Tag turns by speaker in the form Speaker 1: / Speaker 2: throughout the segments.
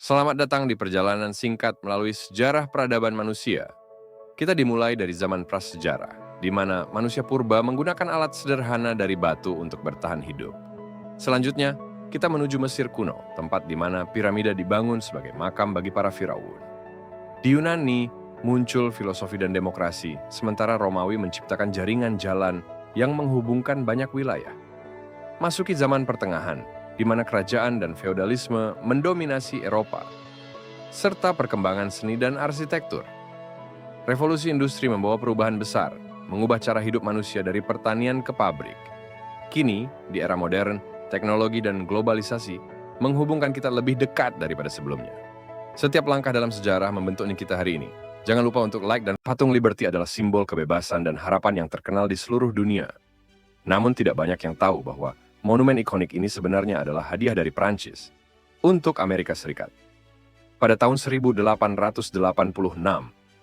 Speaker 1: Selamat datang di perjalanan singkat melalui sejarah peradaban manusia. Kita dimulai dari zaman prasejarah, di mana manusia purba menggunakan alat sederhana dari batu untuk bertahan hidup. Selanjutnya, kita menuju Mesir kuno, tempat di mana piramida dibangun sebagai makam bagi para firaun. Di Yunani, muncul filosofi dan demokrasi, sementara Romawi menciptakan jaringan jalan yang menghubungkan banyak wilayah. Masuki zaman pertengahan, di mana kerajaan dan feodalisme mendominasi Eropa, serta perkembangan seni dan arsitektur. Revolusi industri membawa perubahan besar, mengubah cara hidup manusia dari pertanian ke pabrik. Kini, di era modern, teknologi dan globalisasi menghubungkan kita lebih dekat daripada sebelumnya. Setiap langkah dalam sejarah membentuk kita hari ini. Jangan lupa untuk like, dan patung Liberty adalah simbol kebebasan dan harapan yang terkenal di seluruh dunia. Namun tidak banyak yang tahu bahwa monumen ikonik ini sebenarnya adalah hadiah dari Prancis untuk Amerika Serikat. Pada tahun 1886,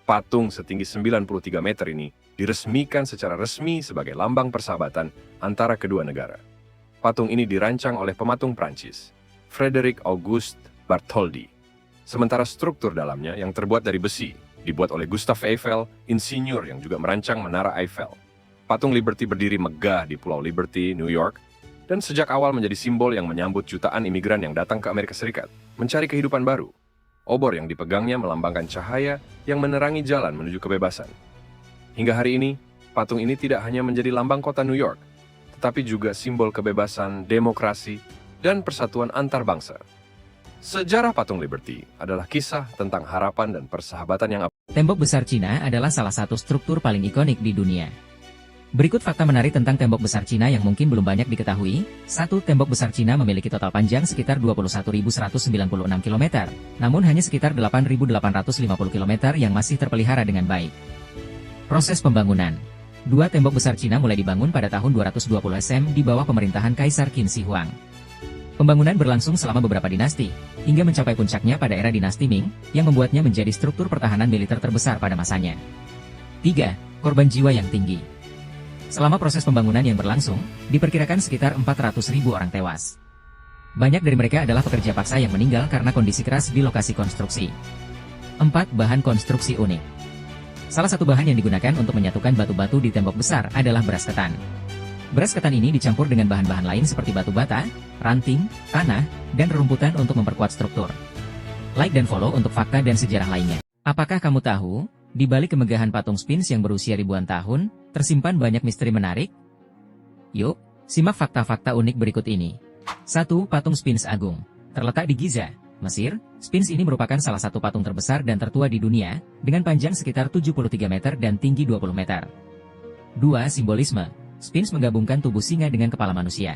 Speaker 1: patung setinggi 93 meter ini diresmikan secara resmi sebagai lambang persahabatan antara kedua negara. Patung ini dirancang oleh pematung Prancis, Frédéric Auguste Bartholdi. Sementara struktur dalamnya yang terbuat dari besi, dibuat oleh Gustave Eiffel, insinyur yang juga merancang Menara Eiffel. Patung Liberty berdiri megah di Pulau Liberty, New York, dan sejak awal menjadi simbol yang menyambut jutaan imigran yang datang ke Amerika Serikat, mencari kehidupan baru. Obor yang dipegangnya melambangkan cahaya yang menerangi jalan menuju kebebasan. Hingga hari ini, patung ini tidak hanya menjadi lambang kota New York, tetapi juga simbol kebebasan, demokrasi, dan persatuan antar bangsa. Sejarah patung Liberty adalah kisah tentang harapan dan persahabatan yang
Speaker 2: Tembok besar Cina adalah salah satu struktur paling ikonik di dunia. Berikut fakta menarik tentang tembok besar Cina yang mungkin belum banyak diketahui. 1. Tembok besar Cina memiliki total panjang sekitar 21.196 km, namun hanya sekitar 8.850 km yang masih terpelihara dengan baik. Proses pembangunan. 2. Tembok besar Cina mulai dibangun pada tahun 220 SM di bawah pemerintahan Kaisar Qin Shi Huang. Pembangunan berlangsung selama beberapa dinasti, hingga mencapai puncaknya pada era dinasti Ming, yang membuatnya menjadi struktur pertahanan militer terbesar pada masanya. 3. Korban jiwa yang tinggi. Selama proses pembangunan yang berlangsung, diperkirakan sekitar 400.000 orang tewas. Banyak dari mereka adalah pekerja paksa yang meninggal karena kondisi keras di lokasi konstruksi. 4. Bahan konstruksi unik. Salah satu bahan yang digunakan untuk menyatukan batu-batu di tembok besar adalah beras ketan. Beras ketan ini dicampur dengan bahan-bahan lain seperti batu bata, ranting, tanah, dan rerumputan untuk memperkuat struktur. Like dan follow untuk fakta dan sejarah lainnya. Apakah kamu tahu, di balik kemegahan patung Sphinx yang berusia ribuan tahun, tersimpan banyak misteri menarik? Yuk, simak fakta-fakta unik berikut ini. 1. Patung Sphinx Agung. Terletak di Giza, Mesir, Sphinx ini merupakan salah satu patung terbesar dan tertua di dunia, dengan panjang sekitar 73 meter dan tinggi 20 meter. 2. Simbolisme. Sphinx menggabungkan tubuh singa dengan kepala manusia.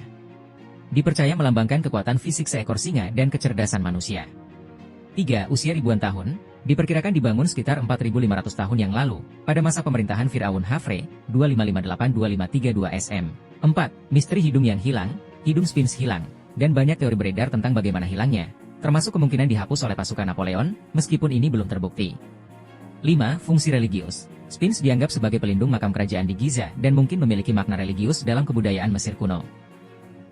Speaker 2: Dipercaya melambangkan kekuatan fisik seekor singa dan kecerdasan manusia. 3. Usia ribuan tahun. Diperkirakan dibangun sekitar 4.500 tahun yang lalu, pada masa pemerintahan Firaun Khafre, 2558-2532 SM. 4. Misteri hidung yang hilang. Hidung Sphinx hilang, dan banyak teori beredar tentang bagaimana hilangnya, termasuk kemungkinan dihapus oleh pasukan Napoleon, meskipun ini belum terbukti. 5. Fungsi religius. Sphinx dianggap sebagai pelindung makam kerajaan di Giza dan mungkin memiliki makna religius dalam kebudayaan Mesir kuno.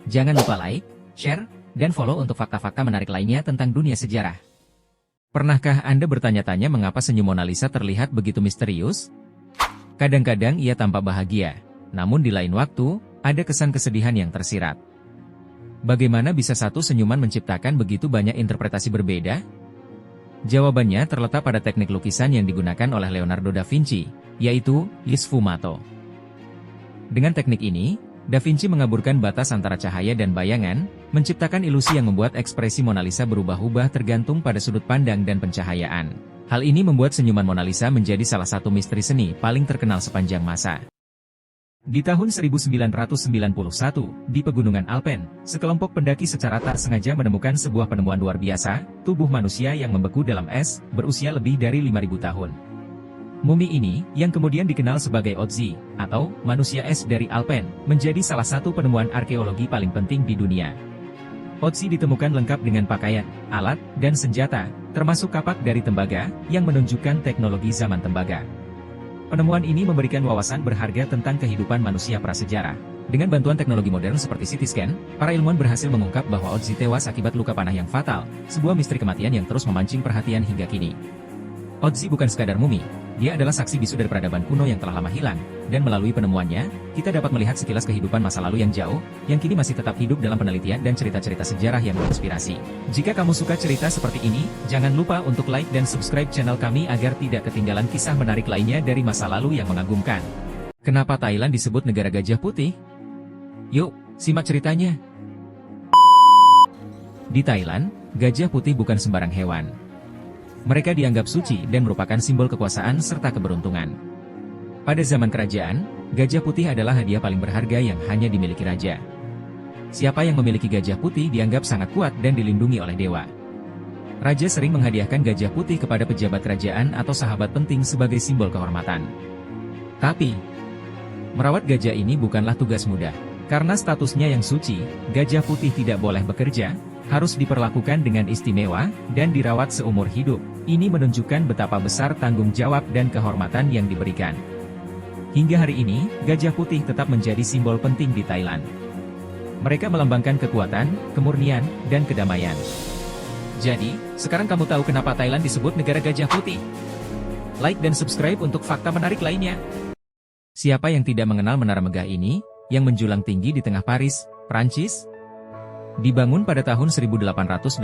Speaker 2: Jangan lupa like, share, dan follow untuk fakta-fakta menarik lainnya tentang dunia sejarah. Pernahkah Anda bertanya-tanya mengapa senyum Mona Lisa terlihat begitu misterius? Kadang-kadang ia tampak bahagia, namun di lain waktu, ada kesan kesedihan yang tersirat. Bagaimana bisa satu senyuman menciptakan begitu banyak interpretasi berbeda? Jawabannya terletak pada teknik lukisan yang digunakan oleh Leonardo da Vinci, yaitu gli sfumato. Dengan teknik ini, Da Vinci mengaburkan batas antara cahaya dan bayangan, menciptakan ilusi yang membuat ekspresi Mona Lisa berubah-ubah tergantung pada sudut pandang dan pencahayaan. Hal ini membuat senyuman Mona Lisa menjadi salah satu misteri seni paling terkenal sepanjang masa. Di tahun 1991, di Pegunungan Alpen, sekelompok pendaki secara tak sengaja menemukan sebuah penemuan luar biasa, tubuh manusia yang membeku dalam es, berusia lebih dari 5.000 tahun. Mumi ini, yang kemudian dikenal sebagai Otzi, atau manusia es dari Alpen, menjadi salah satu penemuan arkeologi paling penting di dunia. Otzi ditemukan lengkap dengan pakaian, alat, dan senjata, termasuk kapak dari tembaga, yang menunjukkan teknologi zaman tembaga. Penemuan ini memberikan wawasan berharga tentang kehidupan manusia prasejarah. Dengan bantuan teknologi modern seperti CT scan, para ilmuwan berhasil mengungkap bahwa Otzi tewas akibat luka panah yang fatal, sebuah misteri kematian yang terus memancing perhatian hingga kini. Otzi bukan sekadar mumi, dia adalah saksi bisu dari peradaban kuno yang telah lama hilang, dan melalui penemuannya, kita dapat melihat sekilas kehidupan masa lalu yang jauh, yang kini masih tetap hidup dalam penelitian dan cerita-cerita sejarah yang menginspirasi. Jika kamu suka cerita seperti ini, jangan lupa untuk like dan subscribe channel kami agar tidak ketinggalan kisah menarik lainnya dari masa lalu yang mengagumkan. Kenapa Thailand disebut negara gajah putih? Yuk, simak ceritanya. Di Thailand, gajah putih bukan sembarang hewan. Mereka dianggap suci dan merupakan simbol kekuasaan serta keberuntungan. Pada zaman kerajaan, gajah putih adalah hadiah paling berharga yang hanya dimiliki raja. Siapa yang memiliki gajah putih dianggap sangat kuat dan dilindungi oleh dewa. Raja sering menghadiahkan gajah putih kepada pejabat kerajaan atau sahabat penting sebagai simbol kehormatan. Tapi, merawat gajah ini bukanlah tugas mudah. Karena statusnya yang suci, gajah putih tidak boleh bekerja, harus diperlakukan dengan istimewa, dan dirawat seumur hidup. Ini menunjukkan betapa besar tanggung jawab dan kehormatan yang diberikan. Hingga hari ini, gajah putih tetap menjadi simbol penting di Thailand. Mereka melambangkan kekuatan, kemurnian, dan kedamaian. Jadi, sekarang kamu tahu kenapa Thailand disebut negara gajah putih. Like dan subscribe untuk fakta menarik lainnya. Siapa yang tidak mengenal menara megah ini, yang menjulang tinggi di tengah Paris, Prancis? Dibangun pada tahun 1889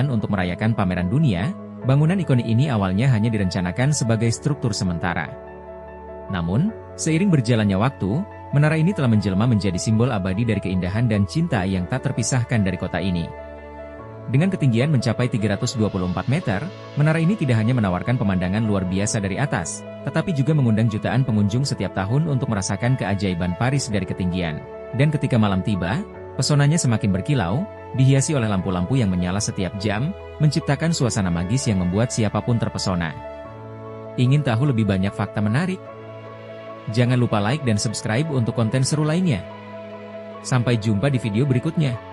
Speaker 2: untuk merayakan pameran dunia, bangunan ikonik ini awalnya hanya direncanakan sebagai struktur sementara. Namun, seiring berjalannya waktu, menara ini telah menjelma menjadi simbol abadi dari keindahan dan cinta yang tak terpisahkan dari kota ini. Dengan ketinggian mencapai 324 meter, menara ini tidak hanya menawarkan pemandangan luar biasa dari atas, tetapi juga mengundang jutaan pengunjung setiap tahun untuk merasakan keajaiban Paris dari ketinggian. Dan ketika malam tiba, pesonanya semakin berkilau, dihiasi oleh lampu-lampu yang menyala setiap jam, menciptakan suasana magis yang membuat siapapun terpesona. Ingin tahu lebih banyak fakta menarik? Jangan lupa like dan subscribe untuk konten seru lainnya. Sampai jumpa di video berikutnya.